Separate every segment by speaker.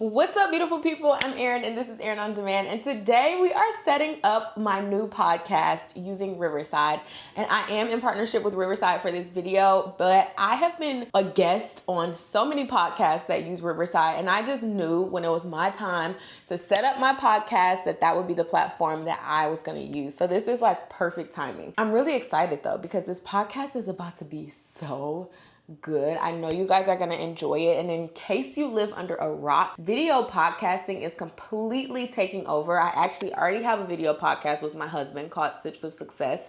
Speaker 1: What's up, beautiful people? I'm Erin, and this is Erin on Demand. And today we are setting up my new podcast using Riverside. And I am in partnership with Riverside for this video, but I have been a guest on so many podcasts that use Riverside. And I just knew when it was my time to set up my podcast that would be the platform that I was going to use. So this is like perfect timing. I'm really excited though, because this podcast is about to be so good. I know you guys are going to enjoy it. And in case you live under a rock, video podcasting is completely taking over. I actually already have a video podcast with my husband called Sips of Success.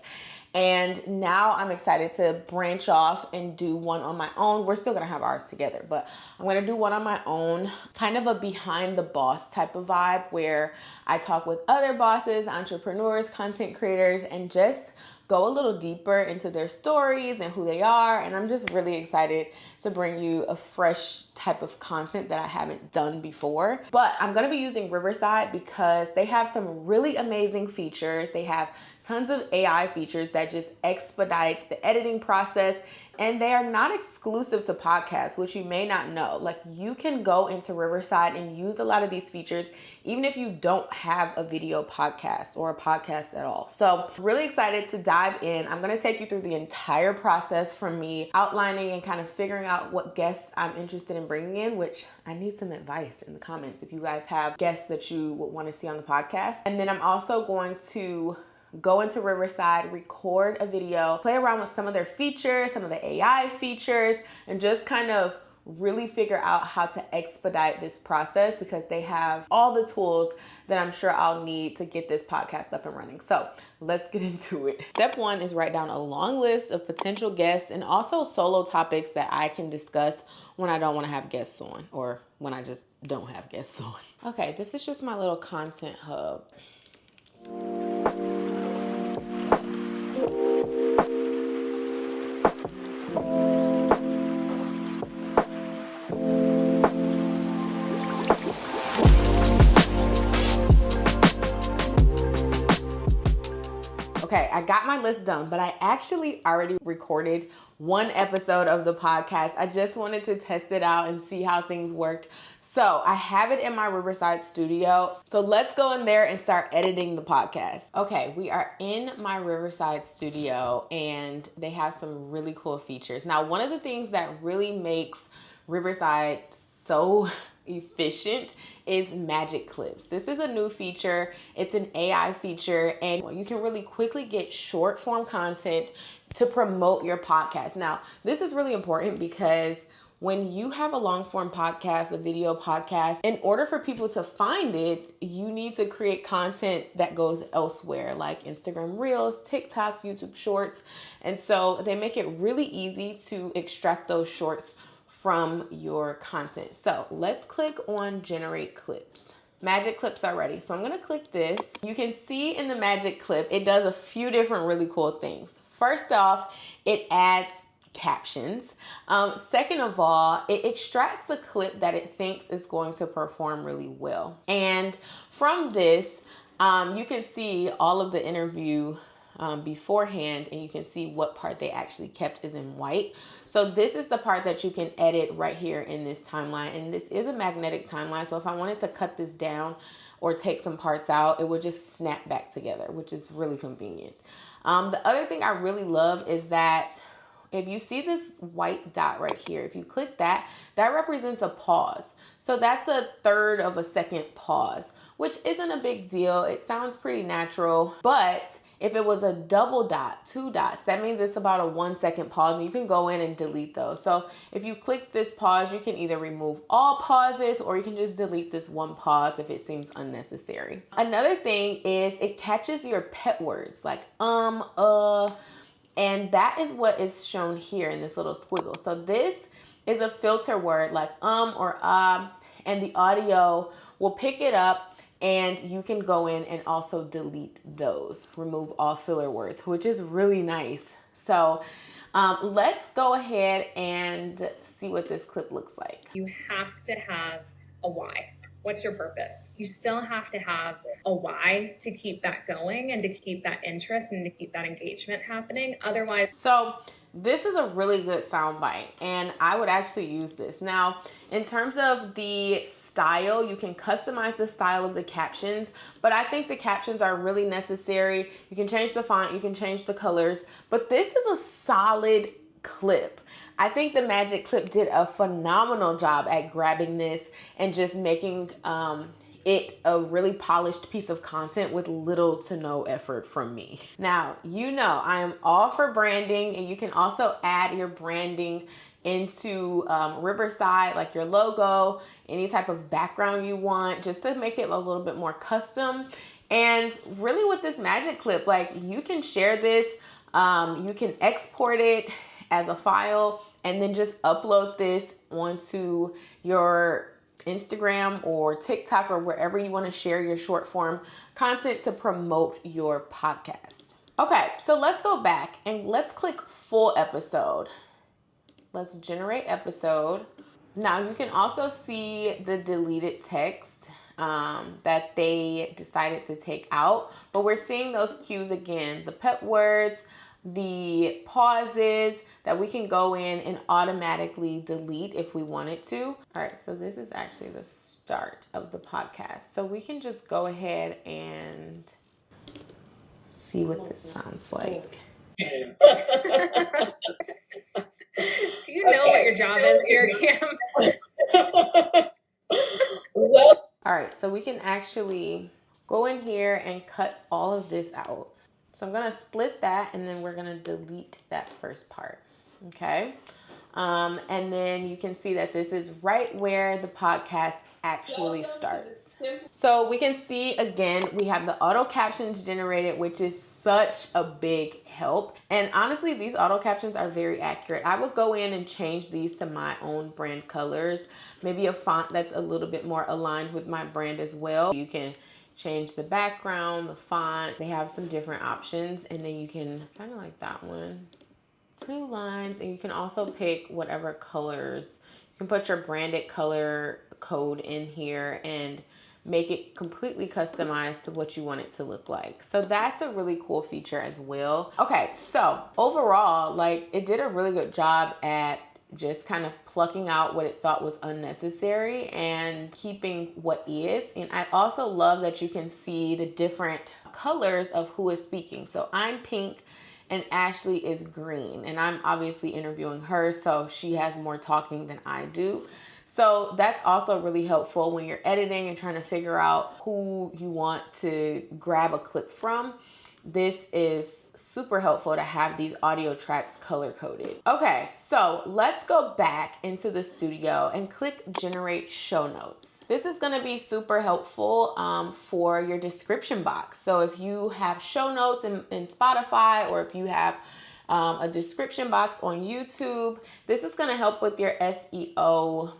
Speaker 1: And now I'm excited to branch off and do one on my own. We're still going to have ours together, but I'm going to do one on my own, kind of a behind the boss type of vibe where I talk with other bosses, entrepreneurs, content creators, and just go a little deeper into their stories and who they are. And I'm just really excited to bring you a fresh type of content that I haven't done before. But I'm gonna be using Riverside because they have some really amazing features. They have tons of AI features that just expedite the editing process. And they are not exclusive to podcasts, which you may not know. Like, you can go into Riverside and use a lot of these features, even if you don't have a video podcast or a podcast at all. So really excited to dive in. I'm going to take you through the entire process from me outlining and kind of figuring out what guests I'm interested in bringing in, which I need some advice in the comments if you guys have guests that you would want to see on the podcast. And then I'm also going to go into Riverside, record a video, play around with some of their features, some of the AI features, and just kind of really figure out how to expedite this process because they have all the tools that I'm sure I'll need to get this podcast up and running. So let's get into it. Step one is write down a long list of potential guests and also solo topics that I can discuss when I don't want to have guests on or when I just don't have guests on. Okay, this is just my little content hub. Okay, I got my list done, but I actually already recorded one episode of the podcast. I just wanted to test it out and see how things worked. So I have it in my Riverside studio. So let's go in there and start editing the podcast. Okay, we are in my Riverside studio and they have some really cool features. Now, one of the things that really makes Riverside so efficient is magic clips. This is a new feature. It's an AI feature and you can really quickly get short form content to promote your podcast. Now, this is really important because when you have a long form podcast, a video podcast, in order for people to find it, you need to create content that goes elsewhere, like Instagram Reels, TikToks, YouTube Shorts. And so they make it really easy to extract those shorts from your content. So let's click on generate clips. Magic clips are ready. So I'm gonna click this. You can see in the magic clip, it does a few different really cool things. First off, it adds captions. Second of all, it extracts a clip that it thinks is going to perform really well. And from this, you can see all of the interview beforehand, and you can see what part they actually kept is in white. So this is the part that you can edit right here in this timeline, and this is a magnetic timeline. So if I wanted to cut this down or take some parts out, it would just snap back together, which is really convenient. The other thing I really love is that if you see this white dot right here, if you click that, that represents a pause. So that's a third of a second pause, which isn't a big deal. It sounds pretty natural, but if it was a double dot, 2 dots, that means it's about a 1 second pause, and you can go in and delete those. So if you click this pause, you can either remove all pauses or you can just delete this one pause if it seems unnecessary. Another thing is it catches your pet words like and that is what is shown here in this little squiggle. So this is a filter word like or and the audio will pick it up. And you can go in and also delete those, remove all filler words, which is really nice. So let's go ahead and see what this clip looks like.
Speaker 2: You have to have a why. What's your purpose? You still have to have a why to keep that going and to keep that interest and to keep that engagement happening. Otherwise.
Speaker 1: So this is a really good soundbite, and I would actually use this. Now, in terms of the style, you can customize the style of the captions, but I think the captions are really necessary. You can change the font, you can change the colors, but this is a solid clip. I think the Magic Clip did a phenomenal job at grabbing this and just making it a really polished piece of content with little to no effort from me. Now, you know, I am all for branding, and you can also add your branding into Riverside, like your logo, any type of background you want, just to make it a little bit more custom. And really with this Magic Clip, like, you can share this, you can export it as a file and then just upload this onto your Instagram or TikTok or wherever you want to share your short form content to promote your podcast. Okay, so let's go back and let's click full episode. Let's generate episode. Now you can also see the deleted text that they decided to take out, but we're seeing those cues again, the pep words, the pauses that we can go in and automatically delete if we wanted to. All right, so this is actually the start of the podcast. So we can just go ahead and see what this sounds like.
Speaker 2: Do you know what your job is here, Kim?
Speaker 1: Well, all right, so we can actually go in here and cut all of this out. So I'm gonna split that, and then we're gonna delete that first part, okay? And then you can see that this is right where the podcast actually starts. So we can see, again, we have the auto captions generated, which is such a big help. And honestly, these auto captions are very accurate. I would go in and change these to my own brand colors, maybe a font that's a little bit more aligned with my brand as well. You can change the background, the font. They have some different options, and then you can kind of like that one, 2 lines, and you can also pick whatever colors. You can put your branded color code in here and make it completely customized to what you want it to look like. So that's a really cool feature as well. Okay, so overall, like, it did a really good job at just kind of plucking out what it thought was unnecessary and keeping what is. And I also love that you can see the different colors of who is speaking. So I'm pink and Ashley is green, and I'm obviously interviewing her, so she has more talking than I do. So that's also really helpful when you're editing and trying to figure out who you want to grab a clip from. This is super helpful to have these audio tracks color coded. Okay, so let's go back into the studio and click generate show notes. This is gonna be super helpful for your description box. So if you have show notes in Spotify, or if you have a description box on YouTube, this is gonna help with your SEO,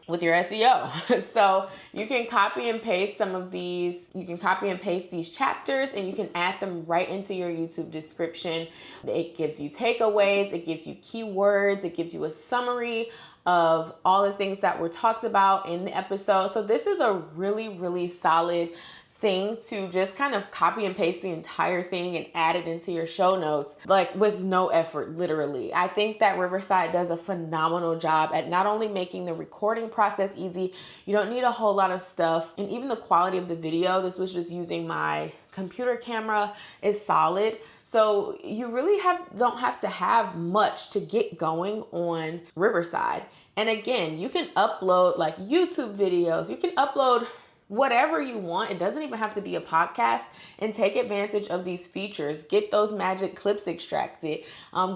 Speaker 1: So you can copy and paste some of these, you can copy and paste these chapters, and you can add them right into your YouTube description. It gives you takeaways, it gives you keywords, it gives you a summary of all the things that were talked about in the episode. So this is a really, really solid thing to just kind of copy and paste the entire thing and add it into your show notes, like with no effort, literally. I think that Riverside does a phenomenal job at not only making the recording process easy, you don't need a whole lot of stuff, and even the quality of the video, this was just using my computer camera, is solid. So you really don't have to have much to get going on Riverside. And again, you can upload like YouTube videos, you can upload whatever you want. It doesn't even have to be a podcast, and take advantage of these features. Get those magic clips extracted,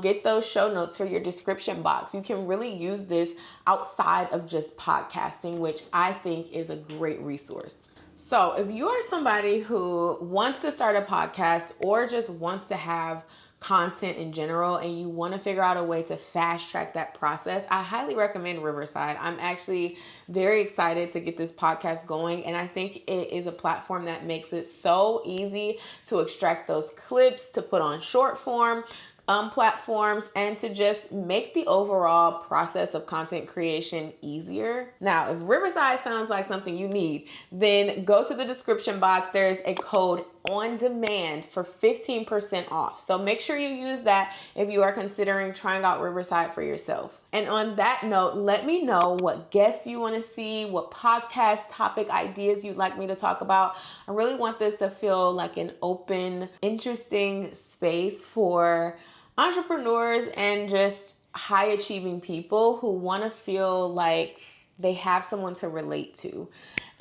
Speaker 1: get those show notes for your description box. You can really use this outside of just podcasting, which I think is a great resource. So if you are somebody who wants to start a podcast or just wants to have content in general and you want to figure out a way to fast track that process, I highly recommend Riverside. I'm actually very excited to get this podcast going, and I think it is a platform that makes it so easy to extract those clips, to put on short form, platforms and to just make the overall process of content creation easier. Now, if Riverside sounds like something you need, then go to the description box. There's a code on demand for 15% off. So make sure you use that if you are considering trying out Riverside for yourself. And on that note, let me know what guests you want to see, what podcast topic ideas you'd like me to talk about. I really want this to feel like an open, interesting space for entrepreneurs and just high achieving people who want to feel like they have someone to relate to.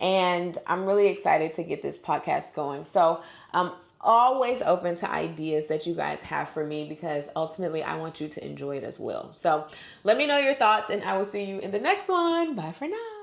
Speaker 1: And I'm really excited to get this podcast going. So I'm always open to ideas that you guys have for me because ultimately I want you to enjoy it as well. So let me know your thoughts and I will see you in the next one. Bye for now.